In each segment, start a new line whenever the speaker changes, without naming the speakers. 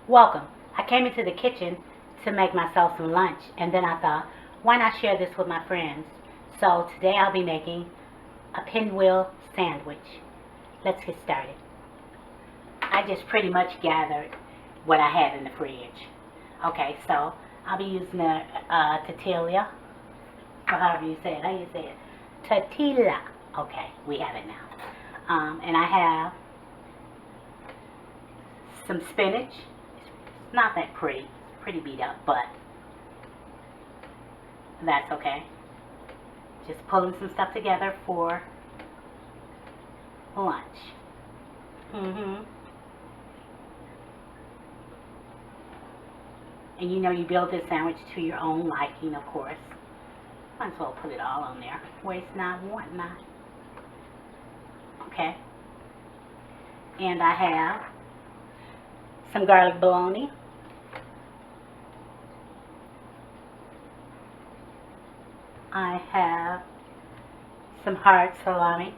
Welcome. I came into the kitchen to make myself some lunch, and then I thought, why not share this with my friends? So today I'll be making a pinwheel sandwich. Let's get started. I just pretty much gathered what I had in the fridge. Okay, so I'll be using a tortilla, or however you say it. How you say it? Tortilla. Okay, we have it now. And I have some spinach. It's not that pretty. It's pretty beat up, but that's okay. Just pulling some stuff together for lunch. And you know, you build this sandwich to your own liking, of course. Might as well put it all on there. Waste not, want not. Okay. And I have some garlic bologna. I have some hard salami.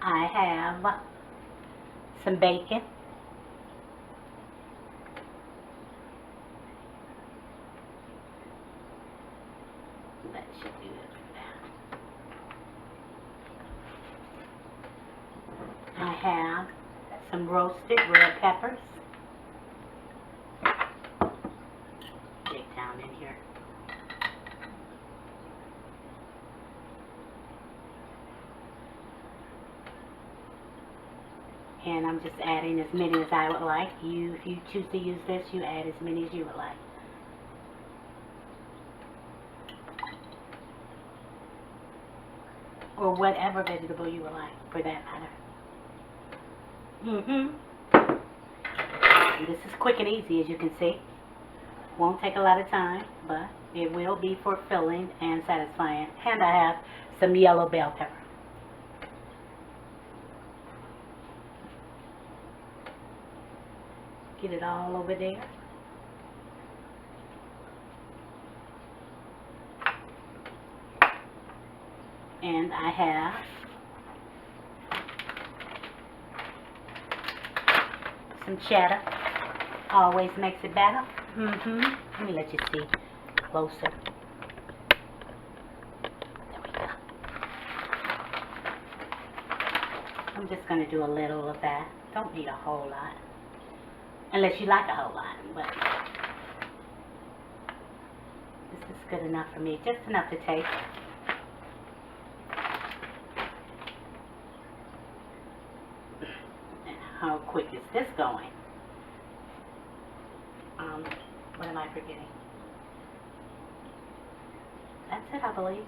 I have some bacon. That should do it. I have some roasted red peppers. Dig down in here. And I'm just adding as many as I would like. If you choose to use this, you add as many as you would like. Or whatever vegetable you would like, for that matter. And this is quick and easy, as you can see. Won't take a lot of time, but it will be for filling and satisfying. And I have some yellow bell pepper. Get it all over there. And I have some cheddar. Always makes it better. Let me let you see closer. There we go. I'm just going to do a little of that. Don't need a whole lot. Unless you like a whole lot. But this is good enough for me. Just enough to taste. How quick is this going? What am I forgetting? That's it, I believe.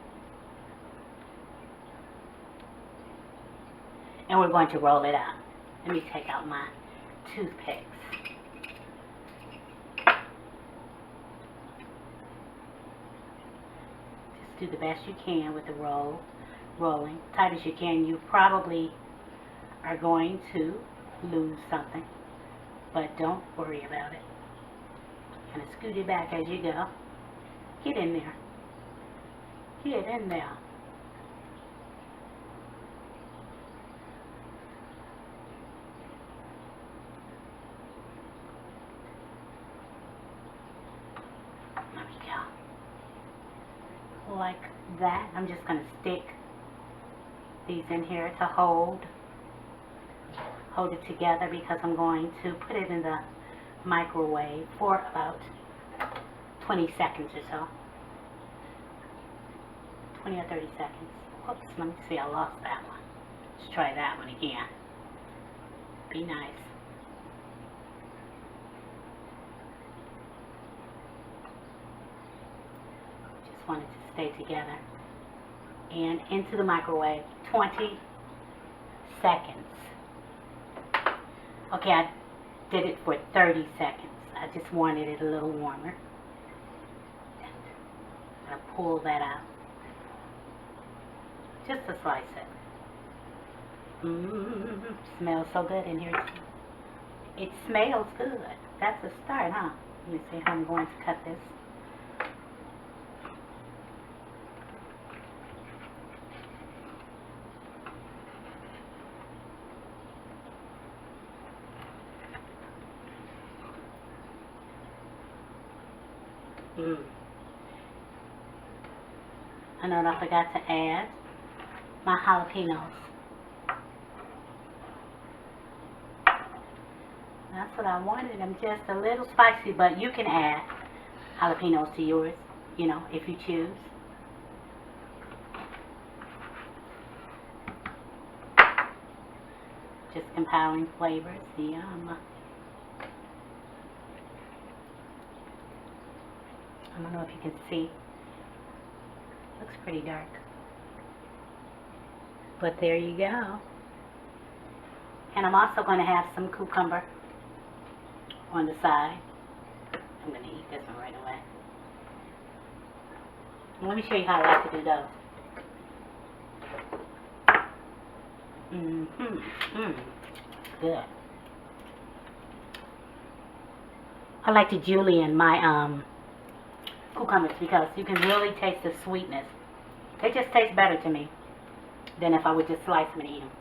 And we're going to roll it out. Let me take out my toothpicks. Just do the best you can with the rolling. Tight as you can. You probably are going to lose something, but don't worry about it. Kind of scoot it back as you go. Get in there. Get in there. There we go. Like that. I'm just going to stick these in here to hold it together, because I'm going to put it in the microwave for about 20 seconds or so. 20 or 30 seconds. Oops, let me see, I lost that one. Let's try that one again. Be nice. Just want it to stay together. And into the microwave, 20 seconds. Okay, I did it for 30 seconds. I just wanted it a little warmer. I'll pull that out. Just to slice it. Smells so good in here. It smells good. That's a start, huh? Let me see how I'm going to cut this. Mm. I know I forgot to add my jalapenos. That's what I wanted. I'm just a little spicy, but you can add jalapenos to yours, you know, if you choose. Just empowering flavors. Yum. I don't know if you can see. Looks pretty dark. But there you go. And I'm also going to have some cucumber on the side. I'm going to eat this one right away. And let me show you how I like to do those. Good. I like to julienne my cucumbers because you can really taste the sweetness. They just taste better to me than if I would just slice them and eat them.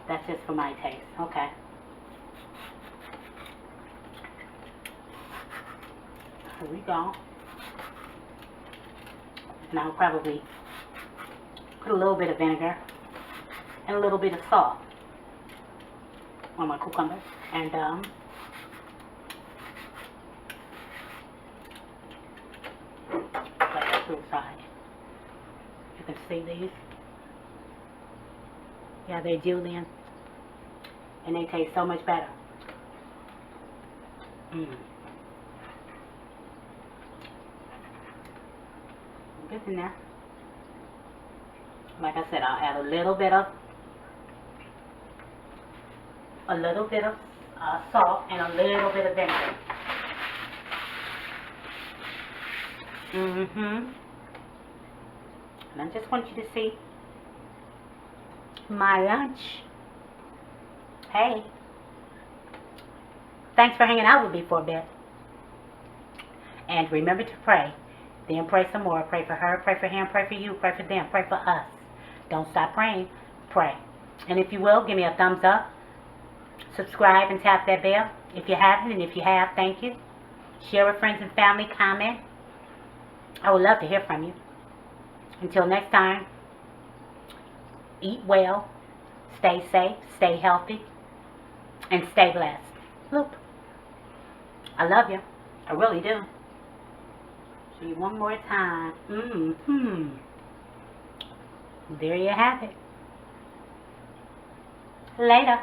That's just for my taste. Okay. Here we go. And I'll probably put a little bit of vinegar and a little bit of salt on my cucumbers. And like that to the side. You can see these. Yeah, they're julienne. And they taste so much better. Good in there. Like I said, I'll add a little bit of salt and a little bit of vinegar. And I just want you to see my lunch. Hey, thanks for hanging out with me for a bit. And remember to pray. Then pray some more. Pray for her, pray for him, pray for you, pray for them, pray for us. Don't stop praying. Pray. And if you will, give me a thumbs up. Subscribe and tap that bell if you haven't. And if you have, thank you. Share with friends and family. Comment. I would love to hear from you. Until next time, eat well, stay safe, stay healthy, and stay blessed. Loop. I love you. I really do. Show you one more time. There you have it. Later.